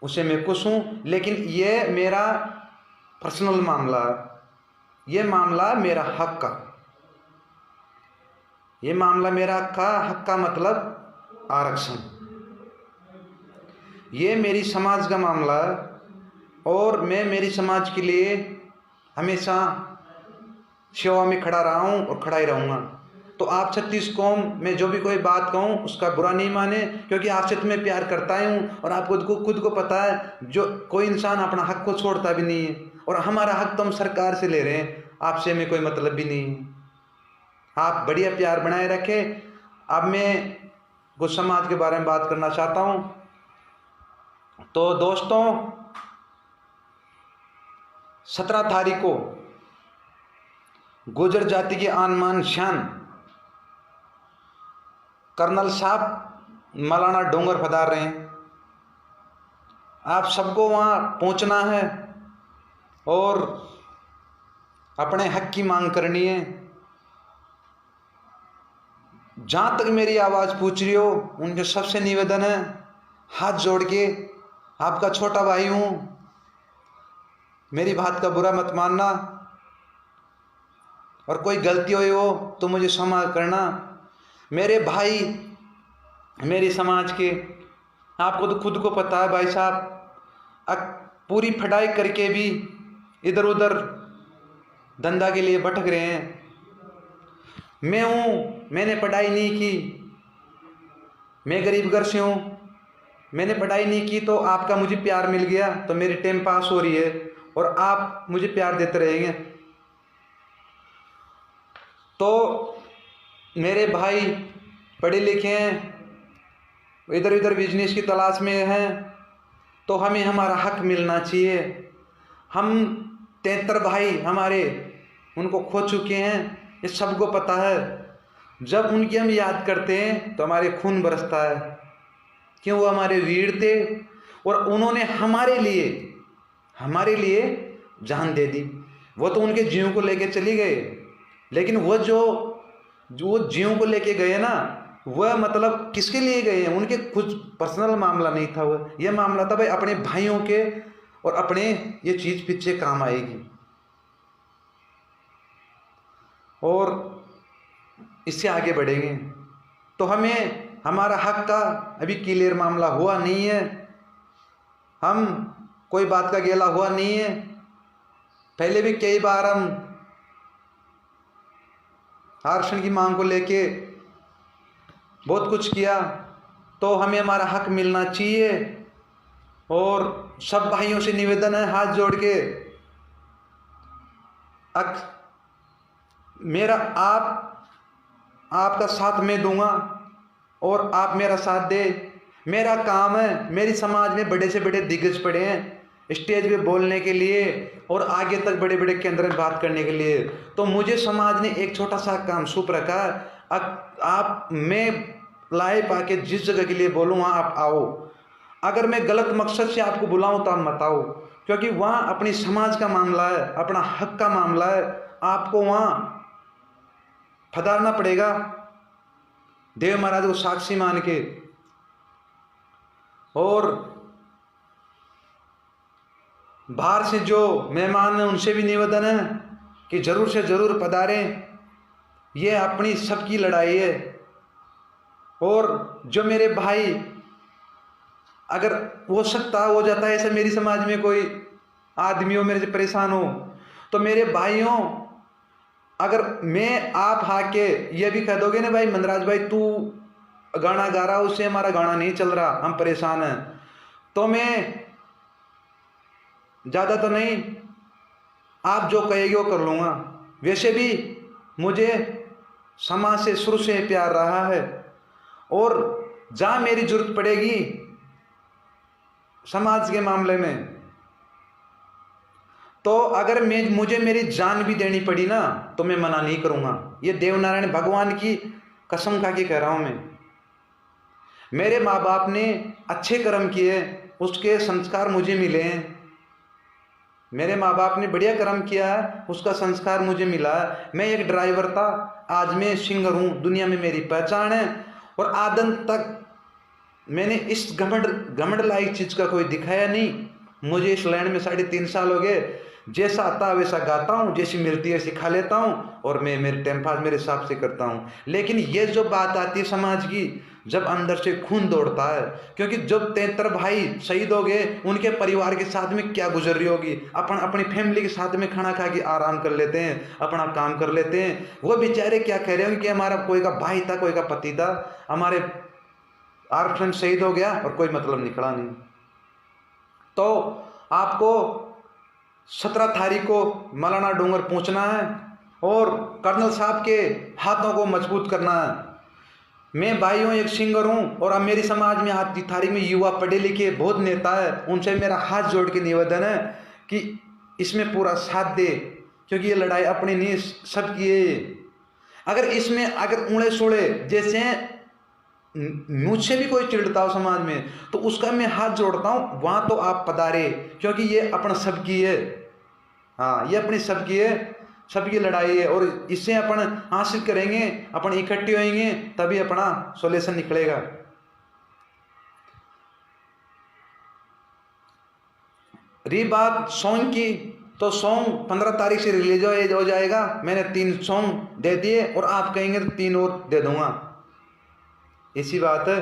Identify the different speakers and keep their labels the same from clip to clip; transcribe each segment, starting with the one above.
Speaker 1: उससे मैं खुश हूँ, लेकिन ये मेरा पर्सनल मामला है, ये मामला मेरा हक का, ये मामला मेरा हक का मतलब आरक्षण, ये मेरी समाज का मामला है और मैं मेरी समाज के लिए हमेशा सेवा में खड़ा रहा हूँ और खड़ा ही रहूँगा। तो आप 36 कौम में जो भी कोई बात कहूँ उसका बुरा नहीं माने, क्योंकि आपसे तो मैं प्यार करता ही हूँ और आपको खुद को पता है जो कोई इंसान अपना हक को छोड़ता भी नहीं है, और हमारा हक तो हम सरकार से ले रहे हैं, आपसे हमें कोई मतलब भी नहीं है। आप बढ़िया प्यार बनाए रखें। अब मैं कुछ समाज के बारे में बात करना चाहता हूँ। तो दोस्तों, 17 तारीख को गुर्जर जाति की आन मान शान कर्नल साहब मौलाना डोंगर पधार रहे हैं। आप सबको वहाँ पहुँचना है और अपने हक की मांग करनी है। जहाँ तक मेरी आवाज़ पूछ रही हो उनके सबसे निवेदन है, हाथ जोड़ के, आपका छोटा भाई हूँ, मेरी बात का बुरा मत मानना, और कोई गलती हुई हो तो मुझे क्षमा करना। मेरे भाई, मेरी समाज के, आपको तो खुद को पता है भाई साहब, पूरी पढ़ाई करके भी इधर उधर धंधा के लिए भटक रहे हैं। मैं हूँ, मैंने पढ़ाई नहीं की, मैं गरीब घर से हूँ, मैंने पढ़ाई नहीं की, तो आपका मुझे प्यार मिल गया तो मेरी टाइम पास हो रही है और आप मुझे प्यार देते रहेंगे। तो मेरे भाई पढ़े लिखे हैं, इधर उधर बिजनेस की तलाश में हैं, तो हमें हमारा हक मिलना चाहिए। हम 73 भाई हमारे उनको खो चुके हैं, ये सबको पता है। जब उनकी हम याद करते हैं तो हमारे खून बरसता है, क्यों? वो हमारे वीर थे और उन्होंने हमारे लिए जान दे दी। वो तो उनके जीव को लेके चली गए, लेकिन वो जो जीव को लेके गए ना, वह मतलब किसके लिए गए हैं? उनके कुछ पर्सनल मामला नहीं था, वो ये मामला था भाई अपने भाइयों के, और अपने ये चीज़ पीछे काम आएगी और इससे आगे बढ़ेंगे। तो हमें हमारा हक का अभी क्लियर मामला हुआ नहीं है, हम कोई बात का गेला हुआ नहीं है। पहले भी कई बार हम आरक्षण की मांग को लेके बहुत कुछ किया, तो हमें हमारा हक मिलना चाहिए। और सब भाइयों से निवेदन है, हाथ जोड़ के, मेरा आपका साथ मैं दूंगा और आप मेरा साथ दे। मेरा काम है, मेरी समाज में बड़े से बड़े दिग्गज पड़े हैं स्टेज पे बोलने के लिए और आगे तक बड़े बड़े केंद्र में बात करने के लिए, तो मुझे समाज ने एक छोटा सा काम सौंप रखा है। आप मैं लाए पाके जिस जगह के लिए बोलूँ वहाँ आप आओ। अगर मैं गलत मकसद से आपको बुलाऊं तो आप मत आओ, क्योंकि वहाँ अपनी समाज का मामला है, अपना हक का मामला है, आपको वहाँ पधारना पड़ेगा देव महाराज को साक्षी मान के। और बाहर से जो मेहमान हैं उनसे भी निवेदन है कि जरूर से जरूर पधारें, ये अपनी सबकी लड़ाई है। और जो मेरे भाई, अगर हो सकता हो जाता है ऐसा मेरी समाज में कोई आदमी हो मेरे से परेशान हो, तो मेरे भाइयों, अगर मैं आप आके ये भी कह दोगे ना भाई मंदराज भाई तू गाना गा रहा, उससे हमारा गाना नहीं चल रहा, हम परेशान हैं, तो मैं ज़्यादा तो नहीं, आप जो कहेंगे वो कर लूँगा। वैसे भी मुझे समाज से शुरू से प्यार रहा है, और जहाँ मेरी जरूरत पड़ेगी समाज के मामले में, तो अगर मुझे मेरी जान भी देनी पड़ी ना तो मैं मना नहीं करूँगा। ये देवनारायण भगवान की कसम खा के कह रहा हूँ मैं। मेरे माँ बाप ने अच्छे कर्म किए, उसके संस्कार मुझे मिले हैं। मेरे माँ बाप ने बढ़िया कर्म किया है, उसका संस्कार मुझे मिला है। मैं एक ड्राइवर था, आज मैं सिंगर हूँ, दुनिया में मेरी पहचान है, और आदन तक मैंने इस घमंड घमंड लायक चीज का कोई दिखाया नहीं। मुझे इस लाइन में 3.5 साल हो गए। जैसा आता है वैसा गाता हूँ, जैसी मिलती है वैसी खा लेता हूँ, और मैं मेरे टाइम पास मेरे हिसाब से करता हूँ। लेकिन ये जो बात आती है समाज की, जब अंदर से खून दौड़ता है, क्योंकि जब 73 भाई शहीद हो गए, उनके परिवार के साथ में क्या गुजर रही होगी। अपन अपनी फैमिली के साथ में खाना खा के आराम कर लेते हैं, अपना काम कर लेते हैं। वो बेचारे क्या कह रहे होंगे कि हमारा कोई का भाई था, कोई का पति था, हमारे आर्ट शहीद हो गया और कोई मतलब निकला नहीं। तो आपको 17 तारीख को मौलाना डोंगर पहुंचना है और कर्नल साहब के हाथों को मजबूत करना है। मैं भाई हूँ, एक सिंगर हूँ, और अब मेरी समाज में आज की तारीख में युवा पढ़े लिखे बहुत नेता है, उनसे मेरा हाथ जोड़ के निवेदन है कि इसमें पूरा साथ दे, क्योंकि ये लड़ाई अपनी नहीं सबकी है। अगर इसमें अगर उड़े सुड़े जैसे मुझसे भी कोई चिढ़ता हो समाज में, तो उसका मैं हाथ जोड़ता हूँ, वहां तो आप पधारे, क्योंकि ये अपना सबकी है। हाँ, ये अपनी सबकी है, सबकी लड़ाई है, और इससे अपन हासिल करेंगे, अपन इकट्ठे होंगे, तभी अपना सॉल्यूशन निकलेगा। रही बात सॉन्ग की, तो सॉन्ग 15 तारीख से रिलीज हो जाएगा। मैंने 3 सॉन्ग दे दिए, और आप कहेंगे तो 3 और दे दूंगा, इसी बात है।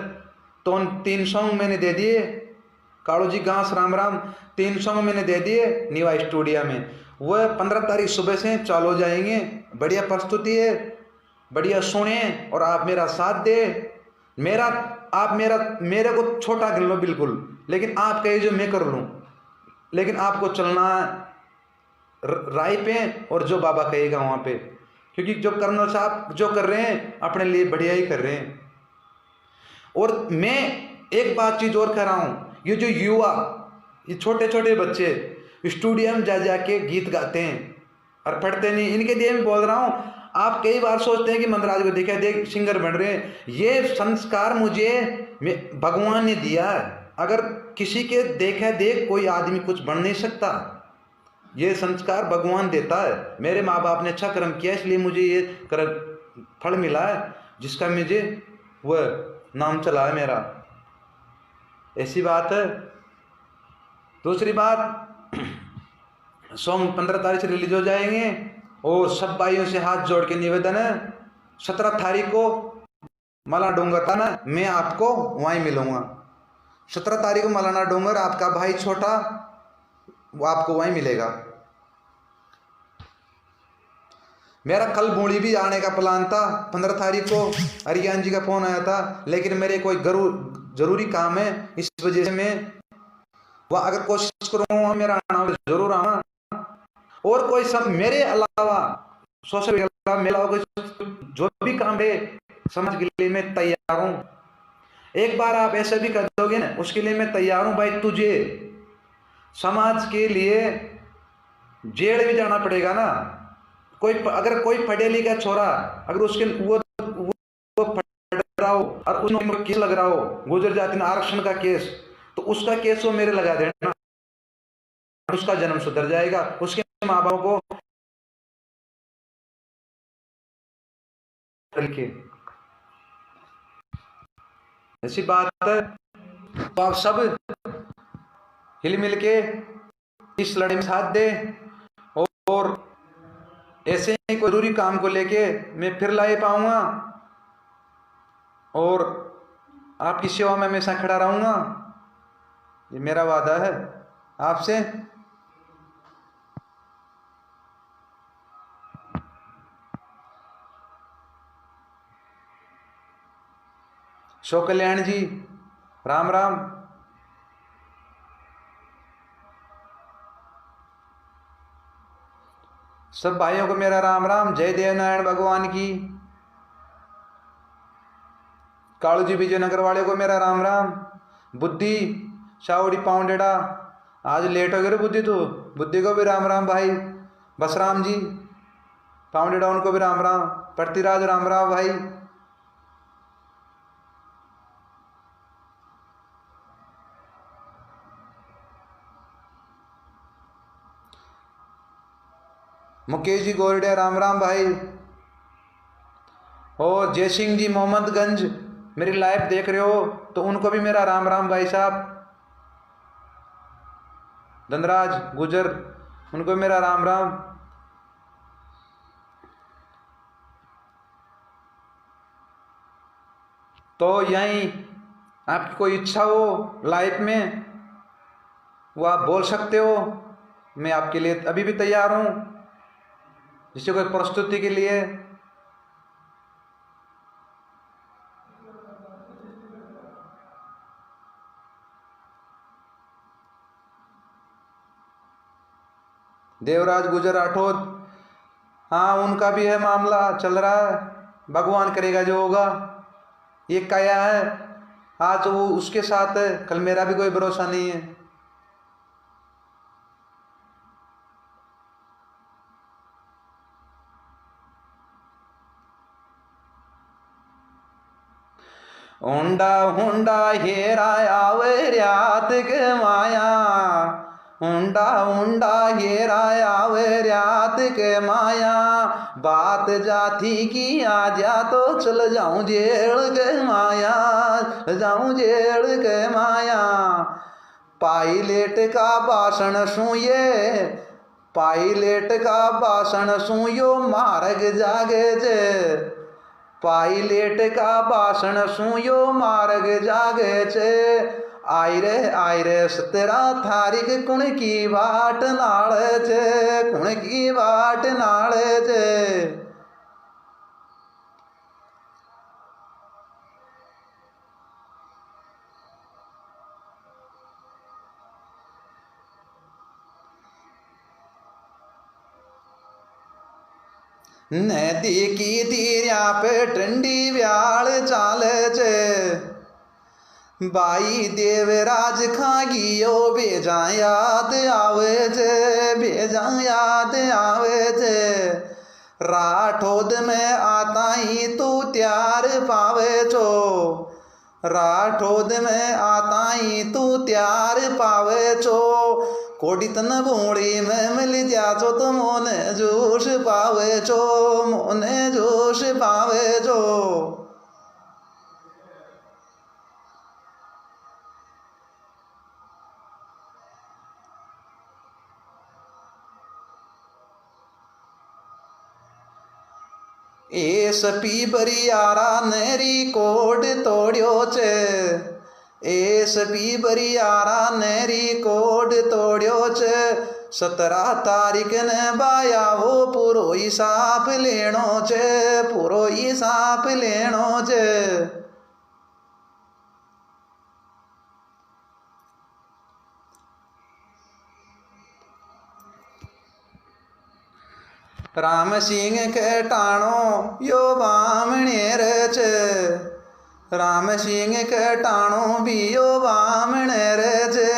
Speaker 1: तो 3 सॉन्ग मैंने दे दिए, कालू जी घास राम राम 3 सॉन्ग मैंने दे दिए नीवा स्टूडियो में। वह 15 तारीख सुबह से चालू हो जाएंगे। बढ़िया प्रस्तुति है, बढ़िया सुने और आप मेरा साथ दे। आप मेरे को छोटा कर लो बिल्कुल, लेकिन आप कहे जो मैं कर लूँ, लेकिन आपको चलना राय पे, और जो बाबा कहेगा वहाँ पे, क्योंकि जो कर्नल साहब जो कर रहे हैं अपने लिए बढ़िया ही कर रहे हैं। और मैं एक बात चीज और कह रहा हूं, ये जो युवा, ये छोटे छोटे बच्चे स्टूडियो में जा जाके गीत गाते हैं और पढ़ते नहीं, इनके लिए मैं बोल रहा हूं। आप कई बार सोचते हैं कि मंदराज को देखा देख सिंगर बन रहे हैं, ये संस्कार मुझे भगवान ने दिया है। अगर किसी के देखा देख कोई आदमी कुछ बन नहीं सकता, ये संस्कार भगवान देता है। मेरे माँ बाप ने अच्छा कर्म किया, इसलिए मुझे ये कर्म फल मिला है, जिसका मुझे वह नाम चला है मेरा, ऐसी बात है। दूसरी बात, सॉन्ग 15 तारीख से रिलीज हो जाएंगे, और सब भाइयों से हाथ जोड़ के निवेदन है, 17 तारीख को मौलाना डोंगर था ना, मैं आपको वहीं मिलूंगा। 17 तारीख को मौलाना डोंगर, आपका भाई छोटा वो आपको वहीं मिलेगा। मेरा कल बूढ़ी भी आने का प्लान था, 15 तारीख को अरियान जी का फोन आया था, लेकिन मेरे कोई जरूरी काम है, इस वजह से मैं वह अगर कोशिश करूँगा मेरा आना जरूर आना। और कोई सब मेरे अलावा सोशल मीडिया मेरा जो भी काम है समाज के लिए मैं तैयार हूँ। एक बार आप ऐसा भी कर दोगे ना, उसके लिए मैं तैयार हूँ भाई। तुझे समाज के लिए जेल भी जाना पड़ेगा ना। अगर कोई पढ़े लिखा छोरा, अगर उसके वो पढ़ रहा हो और उसमें केस लग रहा हो, गुजर जाति आरक्षण का केस, तो उसका केस वो मेरे लगा देना, उसका जन्म सुधर जाएगा, उसके माँ बाप को ऐसी बात है। तो आप सब हिल मिल के इस लड़ाई में साथ दे, और ऐसे ही कोई जरूरी काम को लेके मैं फिर ला पाऊंगा, और आपकी सेवा में हमेशा खड़ा रहूंगा, ये मेरा वादा है आपसे। शो कल्याण जी राम राम। सब भाइयों को मेरा राम राम। जय देवनारायण भगवान की। कालू जी विजयनगर वाले को मेरा राम राम। बुद्धि शावड़ी पाउंडेड़ा, आज लेट हो गए रे बुद्धि, तो बुद्धि को भी राम राम भाई। बसराम जी पाउंडेड़ा, उनको भी राम राम। पृथ्वीराज राम राम भाई। मुकेश जी गोरडे राम राम भाई। और जय सिंह जी मोहम्मदगंज मेरी लाइव देख रहे हो तो उनको भी मेरा राम राम भाई साहब। धनराज गुजर, उनको मेरा राम राम। तो यहीं आपकी कोई इच्छा हो लाइफ में, वो आप बोल सकते हो। मैं आपके लिए अभी भी तैयार हूं, जिससे कोई प्रस्तुति के लिए। देवराज गुजर राठौर, हाँ उनका भी है मामला चल रहा है, भगवान करेगा जो होगा। ये काया है, आज वो उसके साथ है, कल मेरा भी कोई भरोसा नहीं है। हुंडा हुंडा हेरा आवे रात के माया, हुंडा हुंडा हेरा आवे रात के माया। बात जाती की आ जा तो चल जाऊं जेल के माया, जाऊं जेल के माया। पायलट का भाषण सुनिए, पायलट का भाषण सुनियो मार्ग जागे जे। पायलट का भाषण सुनियो मार्ग जागे छे। आय रे 17 तारीख कुण की बाट नाल छे, कुण की बाट नाल छे। नदी की तीरिया पे ठंडी व्याल चाले छे। बाई देवराज खागियो बेजा याद आवे छे, बेजा याद आवे छे। राठौद में आता ही तू त्यार पावे छो, राठौद में आता ही तू त्यार पावे छो। कोडी तन बूढ़ी में मिल जा छो तो मोने जोश पावे छो, मोने जोश पावे छो। एस पी बरियारा नेरी कोड तोड़ियो छे, एस पी बरियारा नेरी कोड तोड़ियो छे। 17 तारीख ने बाया वो पूरो हिसाब लेनो छे, पूरो हिसाब लेनो छे। राम सिंह के टाणो यो बामणेर छे, राम सिंह के टाणो भी यो बामणेर छे।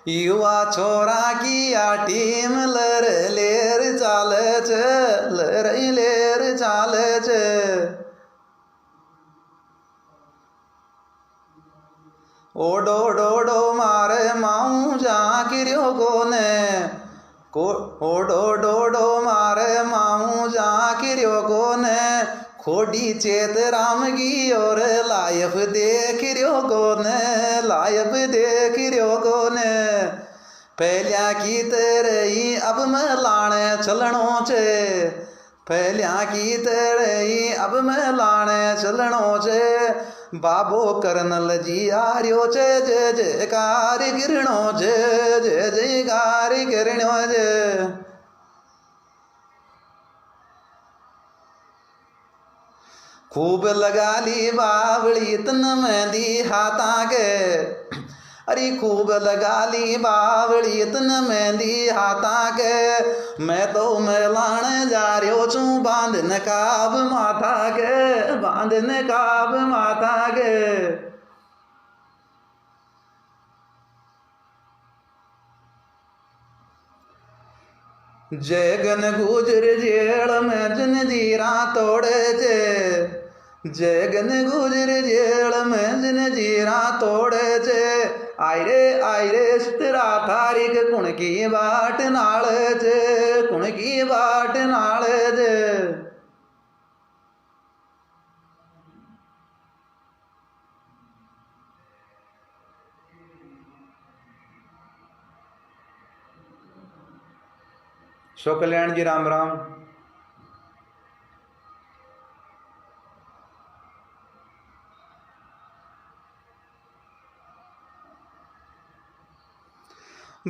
Speaker 1: युवा छोरा की आ टीम लर लेर चाले छे, लर लेर चाले छे। ओडो डोडो मारे माऊ जाकिरियो कोने, ओडो डोडो मारे माऊ जाकिरियो कोने। खोडी चेत राम की और लायफ देख रियो कोने, लायफ देख रियो कोने। पहलिया की तेरे ही अब मैं लाने चलनो छे, पहलिया की तेरे ही अब मैं लाने चलनो छे। बाबो कर्नल जी आर्यो छे, जय जयकार गिरणो छे, जय जयकार गिरणो छे। खूब लगा ली बावली तन मेहंदी हाथा के, अरे खूब लगा ली बावली तन मेहंदी हाथा के। मैं तो मेलाण जा रह्यो छू बांध नकाब माथा के, बांध नकाब माथा के। जगन गुजर जेल में जंजीरा तोड़े छे, जगन गुजर जेल में जंजीरा तोड़े छे। आय रे 17 तारीख कुण की बाट नाल छे, कुण की बाट नाल छे। सो कल्याण जी राम राम।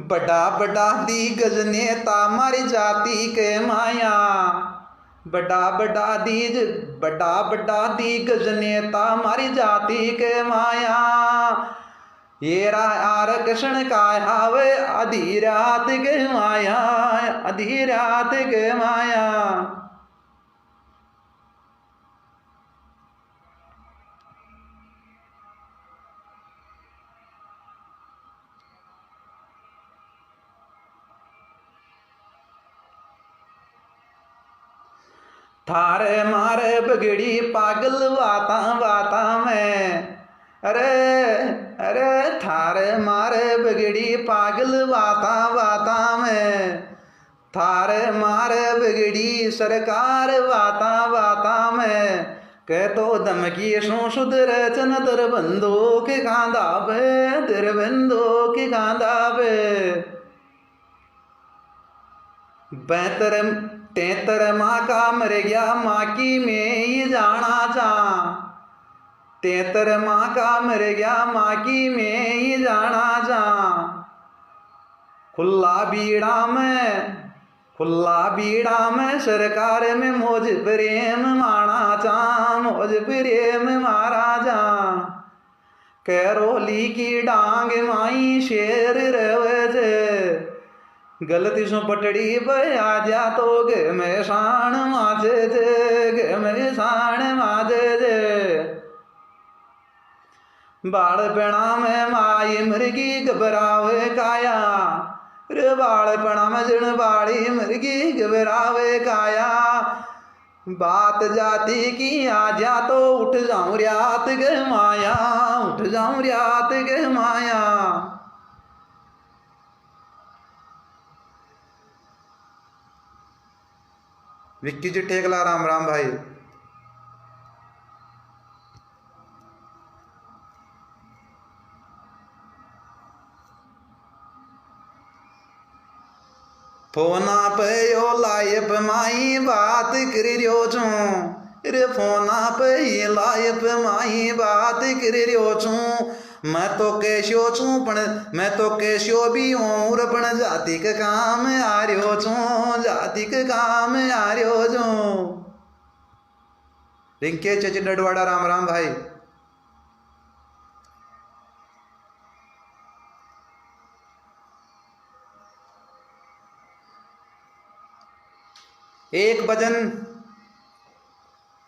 Speaker 1: बड़ा बड़ा दिग्गज नेता मारी जाति के माया, बड़ा बड़ा दिग्गज नेता मारी जाति के माया, ये आरक्षण का हावे आधी रात के माया, आधी रात के माया। थारे मारे बगड़ी पागल वाता वाता में, अरे थारे मारे बगड़ी पागल वाता वाता में, थारे मारे बगड़ी सरकार वाता वाता में, कह तो धमकी सो सुधर चन तर बंदूक कांदा पे, तेरे बंदूक कांदा पे। 73 माँ का मर गया माँ की मैं ही जाना चाह, 73 माँ का मर गया माँ की मैं ही जाना चाह। खुला बीड़ा में सरकार में मौज प्रेम माना चाह, मौज प्रेम मारा जा। कैरोली की डांग माई शेर रवे, गलती सो पटड़ी बया जा तो गे में शान माजे जे, गे में शान माजे जे। बालपणा में माई मृगी घबरावे काया, रे बालपणा में जन बाड़ी मृगी घबरावे काया। बात जाति की आ जा तो उठ जाऊं रियात गे माया, उठ जाऊं रियात गे माया। विक्की जी टेकला राम राम भाई। फोना पे यो लाइफ माई बात कर रियो छूं, रे फोना पे ये लाइफ माई बात कर रियो छूं। मैं तो कैस्यो छूं पण मैं तो कैस्यो भी हूं, पण जाति के काम आ रियो छूं, जाति के काम आ रियो छूं। रिंके चची डडवाड़ा राम राम भाई। एक भजन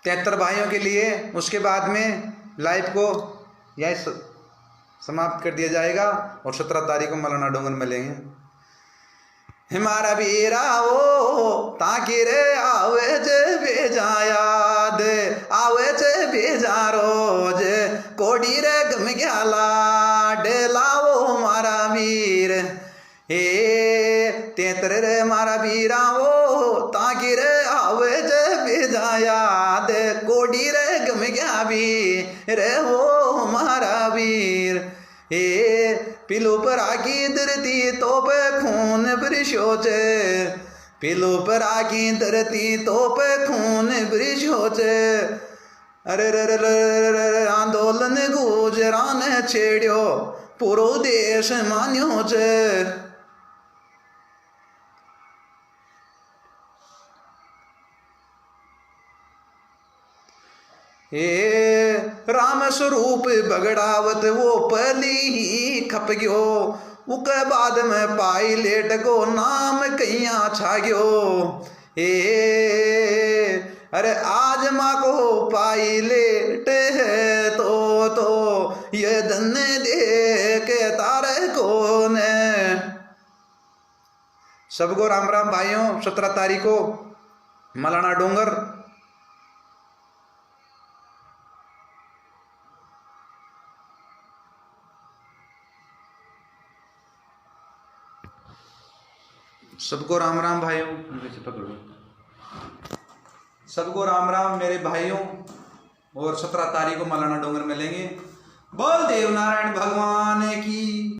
Speaker 1: 73 भाइयों के लिए, उसके बाद में लाइव को यह समाप्त कर दिया जाएगा और 17 तारीख को मलाना डोंगर मिलेंगे। हमारा वीरा वो ताकि रे आवे जे भेजा याद, आवे जे भेजा रोज, कोडी रे गम ग्याला डेला वो मारा वीर, हे 73 रे मारा वीरा वो ताकि रे आवे जे भेजा याद, कोडी रे गम गया भी रे वो मारा वीर। हे पिलो पर आकी धरती तो पे खून बरसो चे, पिलो पर आकी धरती तो पे खून बरसो चे। अरे रे रे रे आंदोलन गुजरान छेड़ियो पूरो देश मान्यो चे। हे राम स्वरूप बगड़ावत वो पली ही खप गयो, उके बाद में पाई लेट को नाम कहिया छा गयो। हे अरे आज माँ को पाई लेट है तो ये धन दे के तारे को ने। सबको राम राम भाइयों। 17 तारीख को मलाना डोंगर। सबको राम राम भाइयों, सबको राम राम मेरे भाइयों। और 17 तारीख को मलाना डोंगर मिलेंगे। बोल देव नारायण भगवान की।